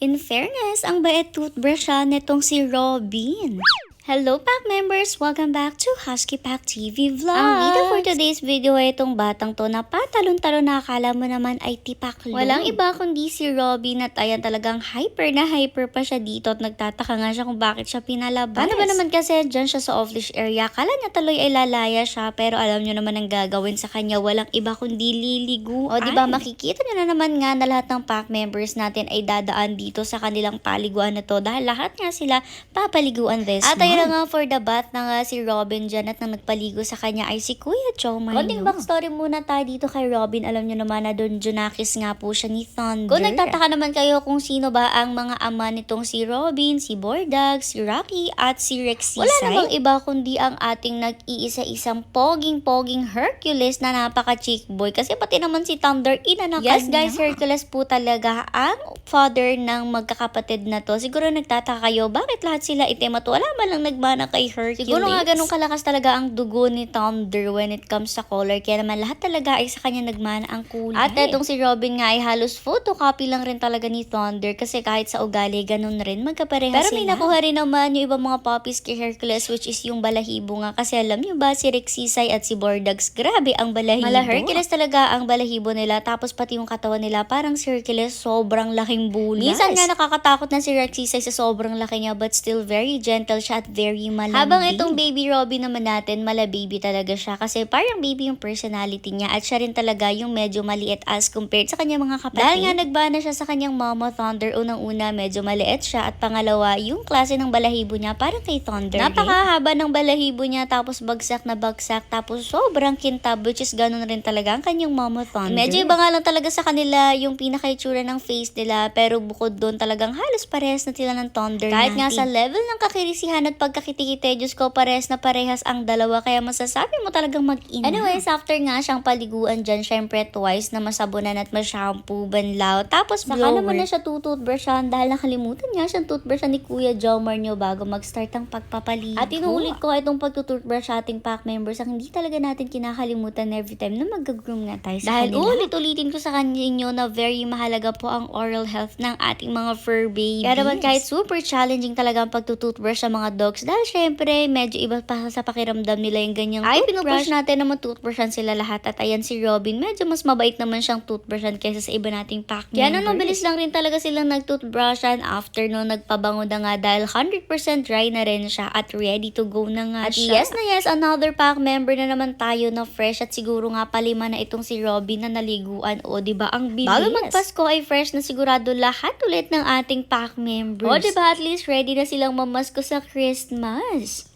In fairness, ang bait toothbrush siya netong si Robin. Hello Pack members! Welcome back to Husky Pack TV Vlogs! Ang bida for today's video ay itong batang to na patalon-talon na akala mo naman ay tipaklong. Walang iba kundi si Robin at ayan talagang hyper na hyper pa siya dito at nagtataka nga siya kung bakit siya pinalabas. Paano ba naman kasi dyan siya sa off-leash area? Akala niya tuloy ay lalaya siya pero alam niyo naman ang gagawin sa kanya walang iba kundi liliguan. O diba makikita niyo na naman nga na lahat ng Pack members natin ay dadaan dito sa kanilang paliguan na to dahil lahat nga sila papaliguan this month. Kaya nga for the bath na nga si Robin dyan at nang nagpaligo sa kanya ay si Kuya Jomar. Konting backstory muna tayo dito kay Robin. Alam nyo naman na doon Junakis nga po siya ni Thunder. Kung nagtataka naman kayo kung sino ba ang mga ama nitong si Robin, si Bordag, si Rocky at si Rexisay. Wala namang iba kundi ang ating nag-iisa-isang poging-poging Hercules na napaka-chick boy. Kasi pati naman si Thunder inanakan niya. Yes guys, Hercules po talaga ang father ng magkakapatid na to. Siguro nagtataka kayo bakit lahat sila itim at wala man lang nagmana kay Hercules. Siguro nga ganun kalakas talaga ang dugo ni Thunder when it comes sa color. Kaya naman lahat talaga ay sa kanya nagmana ang kulay. At etong si Robin nga ay halos photocopy lang rin talaga ni Thunder. Kasi kahit sa ugali, ganun rin. Magkapareha sila. Pero may nakuha rin naman yung ibang mga puppies kay Hercules which is yung balahibo nga. Kasi alam nyo ba si Rexisay at si Bordags, grabe ang balahibo. Mala Hercules talaga ang balahibo nila. Tapos pati yung katawan nila parang si Hercules sobrang laking bulas. Minsan nga nakakatakot na si Rexisay sa sobrang laki niya but still very gentle siya at very malambing. Habang itong baby Robin naman natin, mala baby talaga siya kasi parang baby yung personality niya at siya rin talaga yung medyo maliit as compared sa kanyang mga kapatid. Dahil nga nagbana siya sa kanyang mama Thunder, unang-una medyo maliit siya at pangalawa yung klase ng balahibo niya parang kay Thunder. Napakahaba ng balahibo niya tapos bagsak na bagsak tapos sobrang kintab which is ganun rin talaga ang kanyang mama Thunder. Medyo iba nga lang talaga sa kanila yung pinaka-itsura ng face nila pero bukod doon talagang halos parehas na sila ng Thunder kahit natin. Nga sa level ng kakirisihan at pagkakitikite, Diyos ko, parehas na parehas ang dalawa kaya masasabi mo talagang mag-ina. Anyways, after nga siyang paliguan dyan, syempre twice na masabunan at ma-shampoo, banlaw. Tapos saka naman na siya tututbrushan dahil nakalimutan nga siyang toothbrushan ni Kuya Jomar nyo bago mag-start ang pagpapaligo. At inuulit ko itong pagtutoothbrush sa ating Pack members ang hindi talaga natin kinakalimutan every time na mag-groom nga tayo sa kanila. Dahil ulit-ulitin ko sa kanyo na very mahalaga po ang oral health ng ating mga fur babies. Kaya naman kahit super challenging talaga ang pagtutoothbrush sa mga dogs dahil syempre medyo iba pa sa pakiramdam nila yung ganyang ay pinupush natin na mag-toothbrushan sila lahat at ayan si Robin medyo mas mabait naman siyang toothbrushan kaysa sa iba nating Pack members. Kaya nang mabilis lang rin talaga silang nag-toothbrushan after no nagpabango na nga dahil 100% dry na rin siya at ready to go na nga siya. Yes na yes, another Pack member na naman tayo na fresh at siguro nga palima na itong si Robin na naliguan o diba ang bilis. Bago magpasko ay fresh na sigurado lahat ulit ng ating Pack members. O diba at least ready na silang mamasko sa Christmas.